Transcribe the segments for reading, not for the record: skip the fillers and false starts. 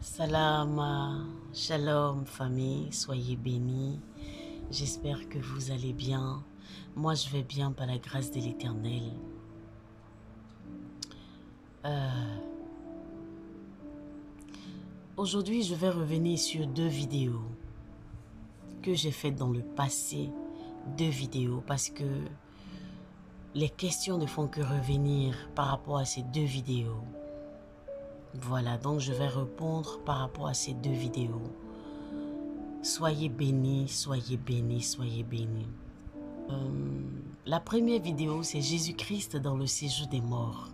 Salam, shalom famille, soyez bénis. J'espère que vous allez bien. Moi je vais bien par la grâce de l'Éternel. Aujourd'hui je vais revenir sur deux vidéos que j'ai faites dans le passé. Deux vidéos parce que les questions ne font que revenir par rapport à ces deux vidéos. Voilà, donc je vais répondre par rapport à ces deux vidéos. Soyez bénis, soyez bénis, soyez bénis. La première vidéo, c'est Jésus-Christ dans le séjour des morts.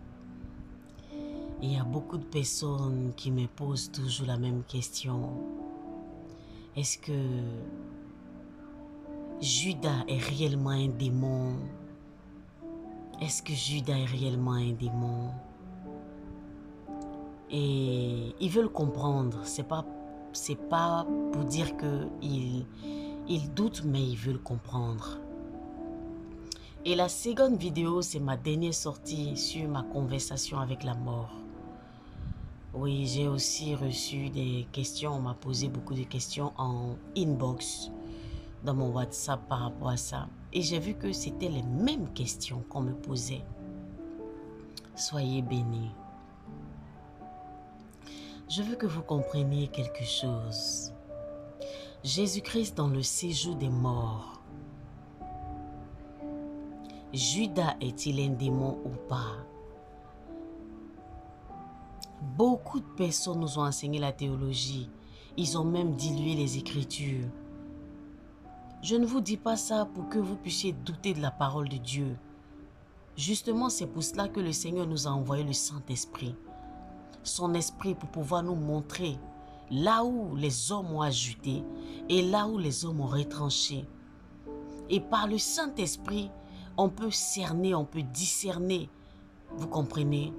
Et il y a beaucoup de personnes qui me posent toujours la même question. Est-ce que Judas est réellement un démon? Est-ce que Judas est réellement un démon? Et ils veulent comprendre. C'est pas pour dire qu'ils doutent, mais ils veulent comprendre. Et la seconde vidéo, c'est ma dernière sortie sur ma conversation avec la mort. Oui, j'ai aussi reçu des questions, on m'a posé beaucoup de questions en inbox dans mon WhatsApp par rapport à ça. Et j'ai vu que c'était les mêmes questions qu'on me posait. Soyez bénis. Je veux que vous compreniez quelque chose. Jésus-Christ dans le séjour des morts. Judas est-il un démon ou pas? Beaucoup de personnes nous ont enseigné la théologie. Ils ont même dilué les Écritures. Je ne vous dis pas ça pour que vous puissiez douter de la parole de Dieu. Justement, c'est pour cela que le Seigneur nous a envoyé le Saint-Esprit. Son esprit pour pouvoir nous montrer là où les hommes ont ajouté et là où les hommes ont retranché. Et par le Saint-Esprit, on peut cerner, on peut discerner. Vous comprenez?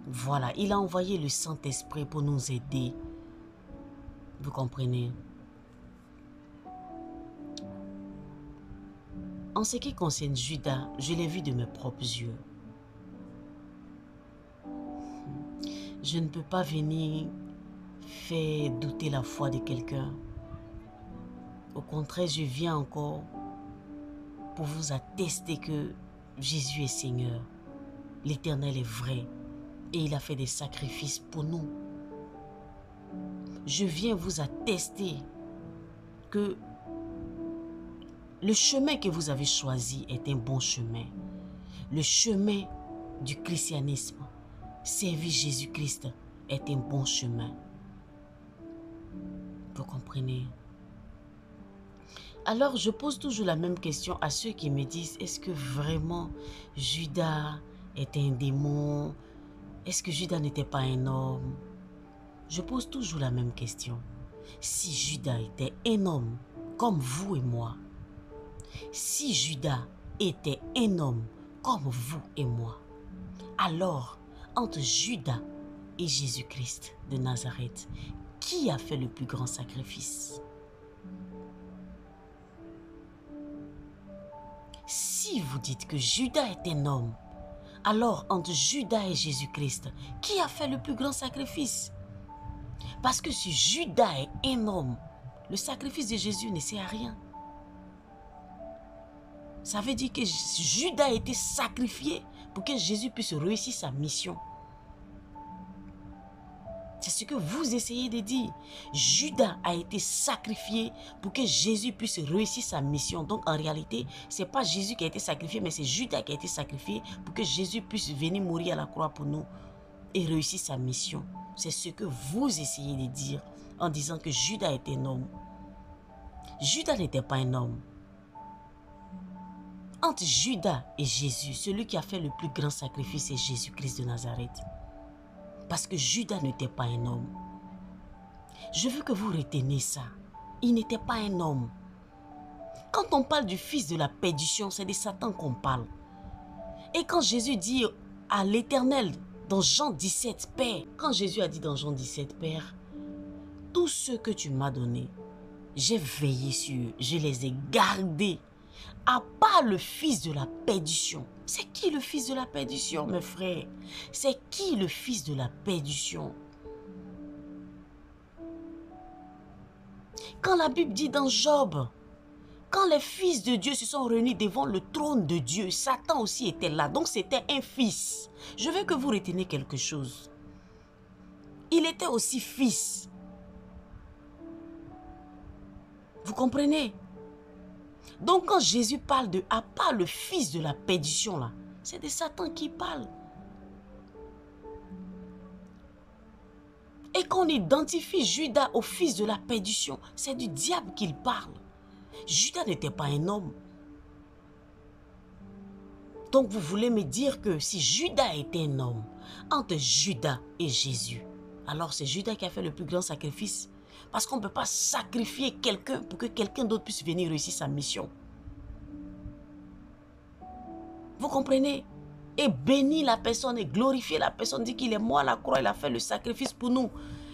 Voilà, il a envoyé le Saint-Esprit pour nous aider. Vous comprenez? En ce qui concerne Judas, je l'ai vu de mes propres yeux. Je ne peux pas venir faire douter la foi de quelqu'un. Au contraire, je viens encore pour vous attester que Jésus est Seigneur. L'Éternel est vrai et il a fait des sacrifices pour nous. Je viens vous attester que le chemin que vous avez choisi est un bon chemin. Le chemin du christianisme, servir Jésus-Christ, est un bon chemin. Vous comprenez? Alors, je pose toujours la même question à ceux qui me disent, est-ce que vraiment Judas est un démon? Est-ce que Judas n'était pas un homme? Je pose toujours la même question. Si Judas était un homme, comme vous et moi, si Judas était un homme, comme vous et moi, alors, entre Judas et Jésus-Christ de Nazareth, qui a fait le plus grand sacrifice? Si vous dites que Judas est un homme, alors entre Judas et Jésus-Christ, qui a fait le plus grand sacrifice? Parce que si Judas est un homme, le sacrifice de Jésus ne sert à rien. Ça veut dire que Judas a été sacrifié pour que Jésus puisse réussir sa mission. C'est ce que vous essayez de dire. Judas a été sacrifié pour que Jésus puisse réussir sa mission. Donc en réalité, ce n'est pas Jésus qui a été sacrifié, mais c'est Judas qui a été sacrifié pour que Jésus puisse venir mourir à la croix pour nous et réussir sa mission. C'est ce que vous essayez de dire en disant que Judas est un homme. Judas n'était pas un homme. Entre Judas et Jésus, celui qui a fait le plus grand sacrifice, c'est Jésus-Christ de Nazareth. Parce que Judas n'était pas un homme. Je veux que vous reteniez ça. Il n'était pas un homme. Quand on parle du fils de la perdition, c'est de Satan qu'on parle. Et quand Jésus dit à l'Éternel, dans Jean 17, Père, quand Jésus a dit dans Jean 17, Père, tous ceux que tu m'as donnés, j'ai veillé sur eux, je les ai gardés. À part le fils de la perdition. C'est qui le fils de la perdition, mes frères? C'est qui le fils de la perdition? Quand la Bible dit dans Job, quand les fils de Dieu se sont réunis devant le trône de Dieu, Satan aussi était là. Donc c'était un fils. Je veux que vous reteniez quelque chose. Il était aussi fils. Vous comprenez? Donc quand Jésus parle de, à part le fils de la perdition là, c'est de Satan qui parle. Et qu'on identifie Judas au fils de la perdition, c'est du diable qu'il parle. Judas n'était pas un homme. Donc vous voulez me dire que si Judas était un homme, entre Judas et Jésus, alors c'est Judas qui a fait le plus grand sacrifice. Parce qu'on ne peut pas sacrifier quelqu'un pour que quelqu'un d'autre puisse venir réussir sa mission. Vous comprenez? Et bénir la personne et glorifier la personne, dit qu'il est mort à la croix, il a fait le sacrifice pour nous.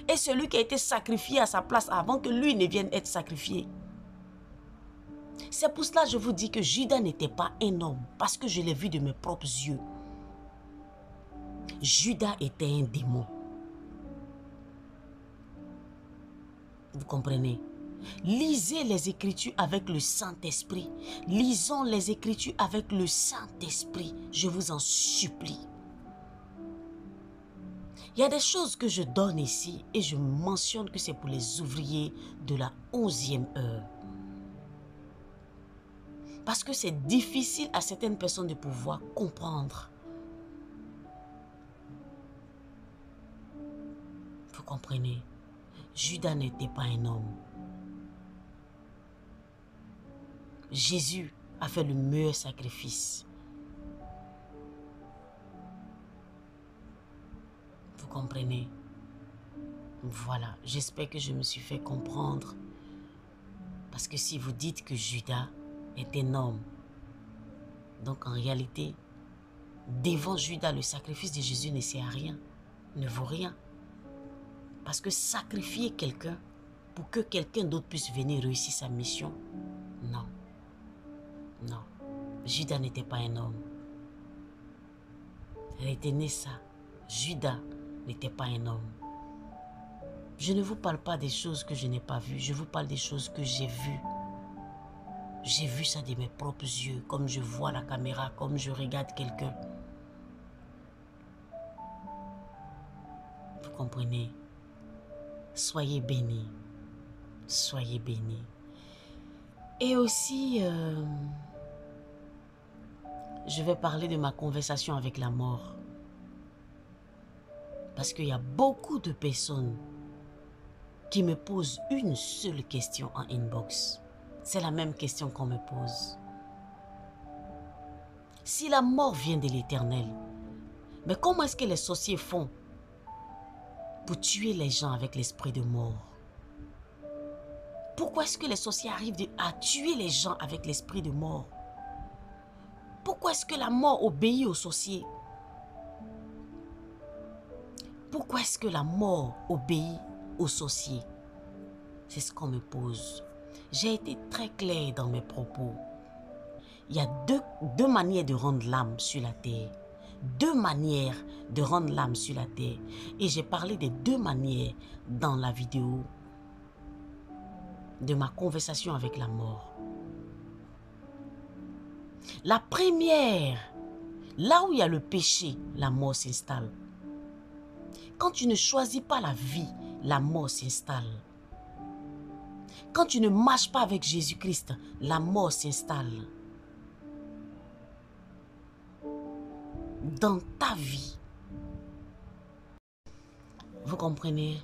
Et celui qui a été sacrifié à sa place avant que lui ne vienne être sacrifié. C'est pour cela que je vous dis que Judas n'était pas un homme, parce que je l'ai vu de mes propres yeux. Judas était un démon. Vous comprenez? Lisez les Écritures avec le Saint-Esprit. Lisons les Écritures avec le Saint-Esprit. Je vous en supplie. Il y a des choses que je donne ici et je mentionne que c'est pour les ouvriers de la 11e heure. Parce que c'est difficile à certaines personnes de pouvoir comprendre. Vous comprenez? Judas n'était pas un homme. Jésus a fait le meilleur sacrifice. Vous comprenez? Voilà, j'espère que je me suis fait comprendre. Parce que si vous dites que Judas est un homme, donc en réalité, devant Judas, le sacrifice de Jésus ne sert à rien, ne vaut rien. Parce que sacrifier quelqu'un pour que quelqu'un d'autre puisse venir réussir sa mission, non. Non, Judas n'était pas un homme. Retenez ça, Judas n'était pas un homme. Je ne vous parle pas des choses que je n'ai pas vues, je vous parle des choses que j'ai vues. J'ai vu ça de mes propres yeux, comme je vois la caméra, comme je regarde quelqu'un. Vous comprenez? Soyez bénis. Soyez bénis. Et aussi, je vais parler de ma conversation avec la mort. Parce qu'il y a beaucoup de personnes qui me posent une seule question en inbox. C'est la même question qu'on me pose. Si la mort vient de l'Éternel, mais comment est-ce que les sorciers font pour tuer les gens avec l'esprit de mort? Pourquoi est-ce que les sorciers arrivent à tuer les gens avec l'esprit de mort? Pourquoi est-ce que la mort obéit aux sorciers? Pourquoi est-ce que la mort obéit aux sorciers? C'est ce qu'on me pose. J'ai été très clair dans mes propos. Il y a deux manières de rendre l'âme sur la terre. Deux manières de rendre l'âme sur la terre. Et j'ai parlé des deux manières dans la vidéo de ma conversation avec la mort. La première, là où il y a le péché, la mort s'installe. Quand tu ne choisis pas la vie, la mort s'installe. Quand tu ne marches pas avec Jésus-Christ, la mort s'installe. Dans ta vie. Vous comprenez?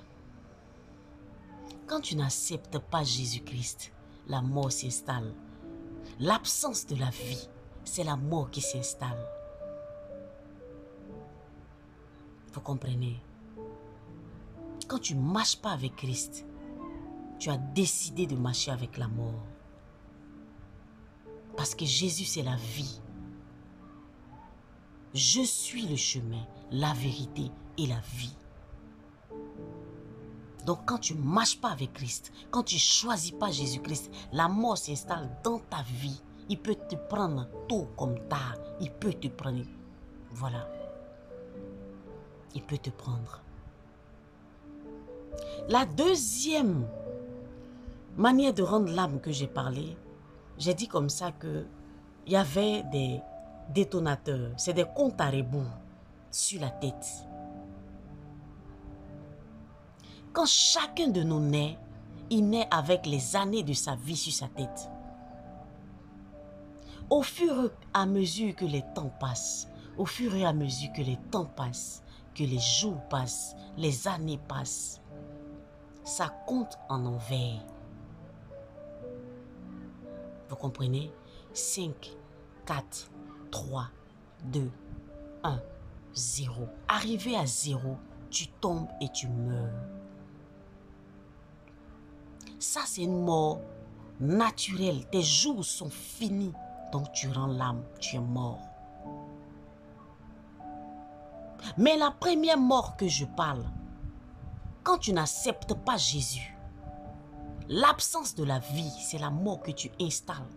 Quand tu n'acceptes pas Jésus-Christ, la mort s'installe. L'absence de la vie, c'est la mort qui s'installe. Vous comprenez? Quand tu ne marches pas avec Christ, tu as décidé de marcher avec la mort. Parce que Jésus, c'est la vie. Je suis le chemin, la vérité et la vie. Donc quand tu ne marches pas avec Christ, quand tu ne choisis pas Jésus-Christ, la mort s'installe dans ta vie. Il peut te prendre tôt comme tard. Il peut te prendre. Voilà. Il peut te prendre. La deuxième manière de rendre l'âme que j'ai parlé, j'ai dit comme ça que il y avait des détonateurs, c'est des comptes à rebours sur la tête. Quand chacun de nous naît, il naît avec les années de sa vie sur sa tête. Au fur et à mesure que les temps passent, au fur et à mesure que les temps passent, que les jours passent, les années passent, ça compte en envers. Vous comprenez? 5, 4, 3, 2, 1, 0. Arrivé à 0, tu tombes et tu meurs. Ça, c'est une mort naturelle. Tes jours sont finis. Donc, tu rends l'âme. Tu es mort. Mais la première mort que je parle, quand tu n'acceptes pas Jésus, l'absence de la vie, c'est la mort que tu installes.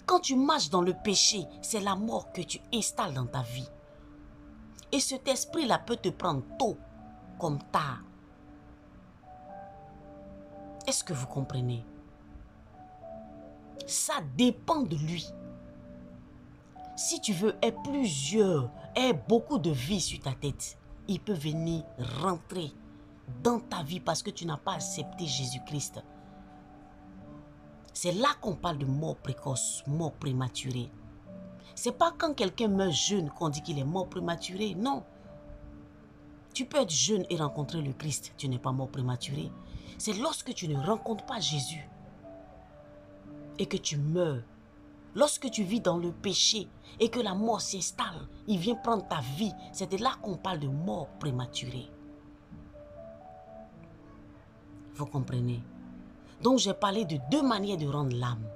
Quand tu marches dans le péché, c'est la mort que tu installes dans ta vie. Et cet esprit-là peut te prendre tôt comme tard. Est-ce que vous comprenez? Ça dépend de lui. Si tu veux beaucoup de vie sur ta tête, il peut venir rentrer dans ta vie parce que tu n'as pas accepté Jésus-Christ. C'est là qu'on parle de mort précoce, mort prématurée. C'est pas quand quelqu'un meurt jeune qu'on dit qu'il est mort prématuré, non. Tu peux être jeune et rencontrer le Christ, tu n'es pas mort prématuré. C'est lorsque tu ne rencontres pas Jésus et que tu meurs. Lorsque tu vis dans le péché et que la mort s'installe, il vient prendre ta vie. C'est de là qu'on parle de mort prématurée. Vous comprenez? Donc j'ai parlé de deux manières de rendre l'âme.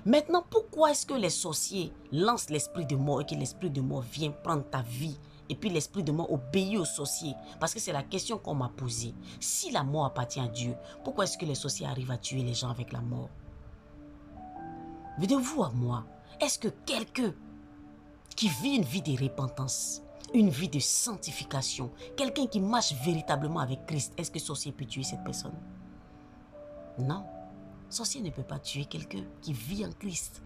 Maintenant, pourquoi est-ce que les sorciers lancent l'esprit de mort et que l'esprit de mort vient prendre ta vie et puis l'esprit de mort obéit aux sorciers? Parce que c'est la question qu'on m'a posée. Si la mort appartient à Dieu, pourquoi est-ce que les sorciers arrivent à tuer les gens avec la mort? De vous à moi, est-ce que quelqu'un qui vit une vie de repentance, une vie de sanctification, quelqu'un qui marche véritablement avec Christ, est-ce que le sorcier peut tuer cette personne? Non. Le sorcier ne peut pas tuer quelqu'un qui vit en Christ.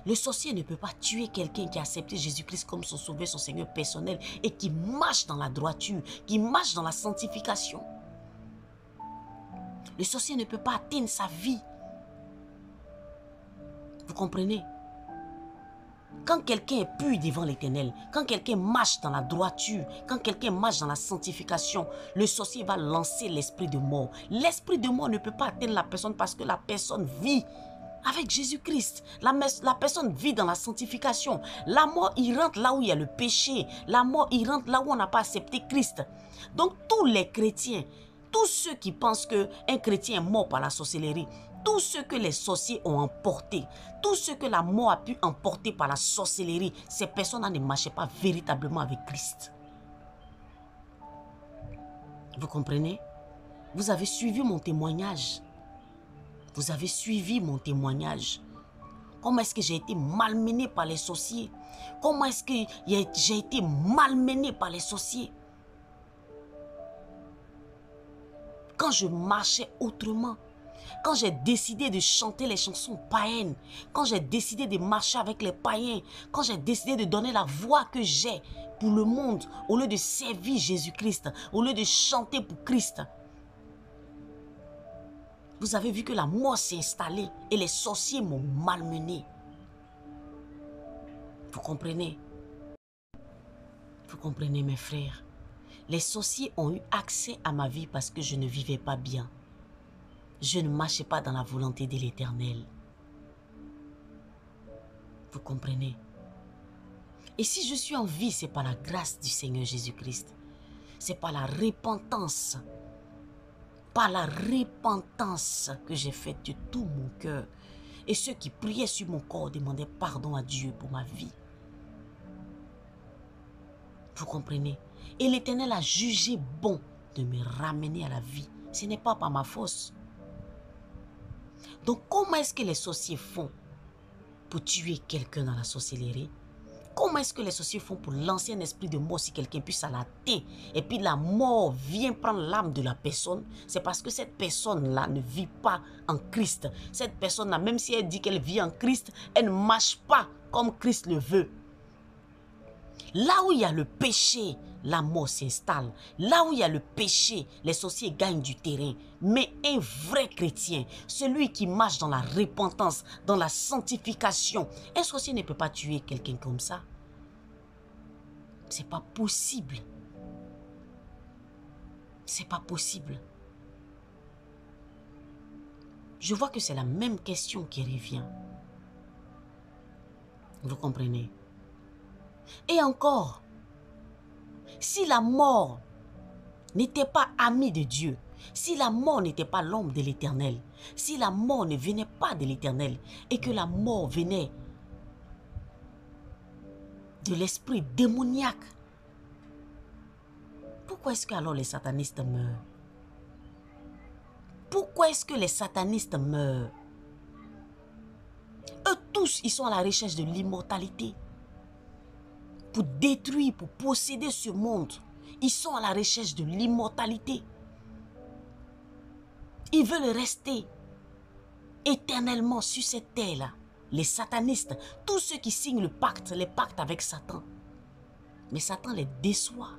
Le sorcier ne peut pas tuer quelqu'un qui a accepté Jésus-Christ comme son sauveur, son Seigneur personnel et qui marche dans la droiture, qui marche dans la sanctification. Le sorcier ne peut pas atteindre sa vie. Vous comprenez? Quand quelqu'un est pur devant l'Éternel, quand quelqu'un marche dans la droiture, quand quelqu'un marche dans la sanctification, le sorcier va lancer l'esprit de mort. L'esprit de mort ne peut pas atteindre la personne parce que la personne vit avec Jésus-Christ. La personne vit dans la sanctification. La mort, il rentre là où il y a le péché. La mort, il rentre là où on n'a pas accepté Christ. Donc tous les chrétiens, tous ceux qui pensent qu'un chrétien est mort par la sorcellerie, tout ce que les sorciers ont emporté, tout ce que la mort a pu emporter par la sorcellerie, ces personnes-là ne marchaient pas véritablement avec Christ. Vous comprenez? Vous avez suivi mon témoignage. Vous avez suivi mon témoignage. Comment est-ce que j'ai été malmené par les sorciers? Comment est-ce que j'ai été malmené par les sorciers? Quand je marchais autrement, quand j'ai décidé de chanter les chansons païennes, quand j'ai décidé de marcher avec les païens, quand j'ai décidé de donner la voix que j'ai pour le monde, au lieu de servir Jésus-Christ, au lieu de chanter pour Christ, vous avez vu que la mort s'est installée et les sorciers m'ont malmené. Vous comprenez? Vous comprenez mes frères? Les sorciers ont eu accès à ma vie parce que je ne vivais pas bien. Je ne marchais pas dans la volonté de l'Éternel. Vous comprenez? Et si je suis en vie, c'est par la grâce du Seigneur Jésus-Christ. C'est par la repentance. Par la repentance que j'ai faite de tout mon cœur. Et ceux qui priaient sur mon corps demandaient pardon à Dieu pour ma vie. Vous comprenez? Et l'Éternel a jugé bon de me ramener à la vie. Ce n'est pas par ma force. Donc comment est-ce que les sorciers font pour tuer quelqu'un dans la sorcellerie? Comment est-ce que les sorciers font pour lancer un esprit de mort si quelqu'un puisse à la terre et puis la mort vient prendre l'âme de la personne? C'est parce que cette personne-là ne vit pas en Christ. Cette personne-là, même si elle dit qu'elle vit en Christ, elle ne marche pas comme Christ le veut. Là où il y a le péché, la mort s'installe. Là où il y a le péché, les sorciers gagnent du terrain. Mais un vrai chrétien, celui qui marche dans la repentance, dans la sanctification, un sorcier ne peut pas tuer quelqu'un comme ça. C'est pas possible. C'est pas possible. Je vois que c'est la même question qui revient. Vous comprenez? Et encore, si la mort n'était pas amie de Dieu, si la mort n'était pas l'ombre de l'Éternel, si la mort ne venait pas de l'Éternel et que la mort venait de l'esprit démoniaque, pourquoi est-ce que alors les satanistes meurent? Pourquoi est-ce que les satanistes meurent? Eux tous, ils sont à la recherche de l'immortalité. Pour détruire, pour posséder ce monde. Ils sont à la recherche de l'immortalité. Ils veulent rester éternellement sur cette terre-là. Les satanistes, tous ceux qui signent le pacte, les pactes avec Satan. Mais Satan les déçoit.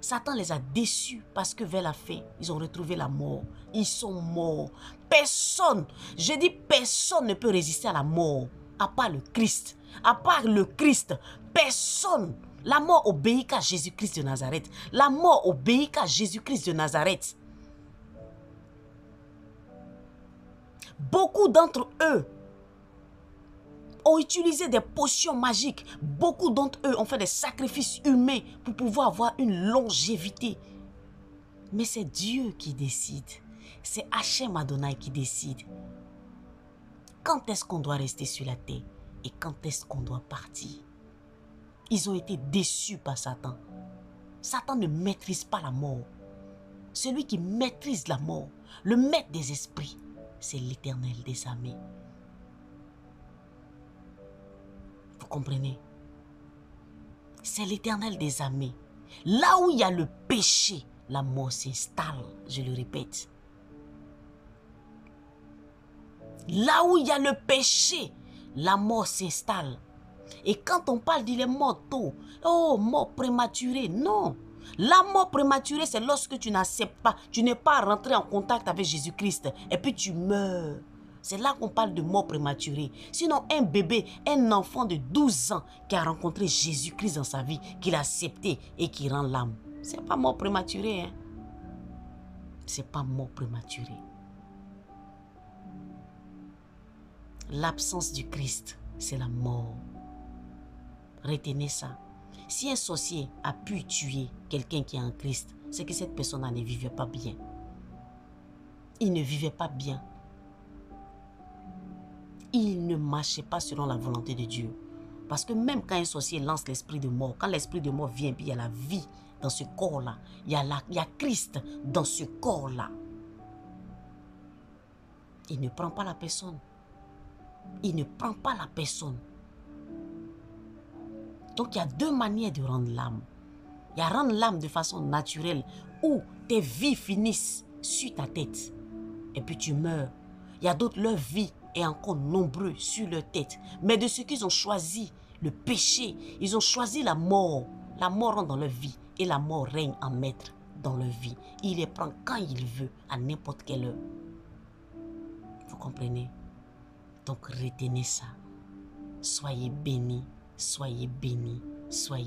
Satan les a déçus parce que vers la fin, ils ont retrouvé la mort. Ils sont morts. Personne, je dis personne ne peut résister à la mort, à part le Christ. À part le Christ, personne. La mort obéit qu'à Jésus-Christ de Nazareth. La mort obéit qu'à Jésus-Christ de Nazareth. Beaucoup d'entre eux ont utilisé des potions magiques. Beaucoup d'entre eux ont fait des sacrifices humains pour pouvoir avoir une longévité. Mais c'est Dieu qui décide. C'est Hachem Adonai qui décide. Quand est-ce qu'on doit rester sur la terre et quand est-ce qu'on doit partir? Ils ont été déçus par Satan. Satan ne maîtrise pas la mort. Celui qui maîtrise la mort, le maître des esprits, c'est l'Éternel des armées. Vous comprenez? C'est l'Éternel des armées. Là où il y a le péché, la mort s'installe, je le répète. Là où il y a le péché, la mort s'installe. Et quand on parle d'il est mort tôt, oh, mort prématurée, non. La mort prématurée, c'est lorsque tu n'acceptes pas, tu n'es pas rentré en contact avec Jésus-Christ et puis tu meurs. C'est là qu'on parle de mort prématurée. Sinon, un bébé, un enfant de 12 ans qui a rencontré Jésus-Christ dans sa vie, qu'il a accepté et qui rend l'âme, c'est pas mort prématurée, hein. C'est pas mort prématurée. L'absence du Christ, c'est la mort. Retenez ça. Si un sorcier a pu tuer quelqu'un qui est en Christ, c'est que cette personne ne vivait pas bien. Il ne vivait pas bien. Il ne marchait pas selon la volonté de Dieu. Parce que même quand un sorcier lance l'esprit de mort, quand l'esprit de mort vient, puis il y a la vie dans ce corps-là, il y a Christ dans ce corps-là. Il ne prend pas la personne. Il ne prend pas la personne. Donc, il y a deux manières de rendre l'âme. Il y a rendre l'âme de façon naturelle où tes vies finissent sur ta tête et puis tu meurs. Il y a d'autres, leur vie est encore nombreux sur leur tête. Mais de ce qu'ils ont choisi, le péché, ils ont choisi la mort. La mort rentre dans leur vie et la mort règne en maître dans leur vie. Il les prend quand il veut, à n'importe quelle heure. Vous comprenez? Donc retenez ça. Soyez bénis, soyez bénis, soyez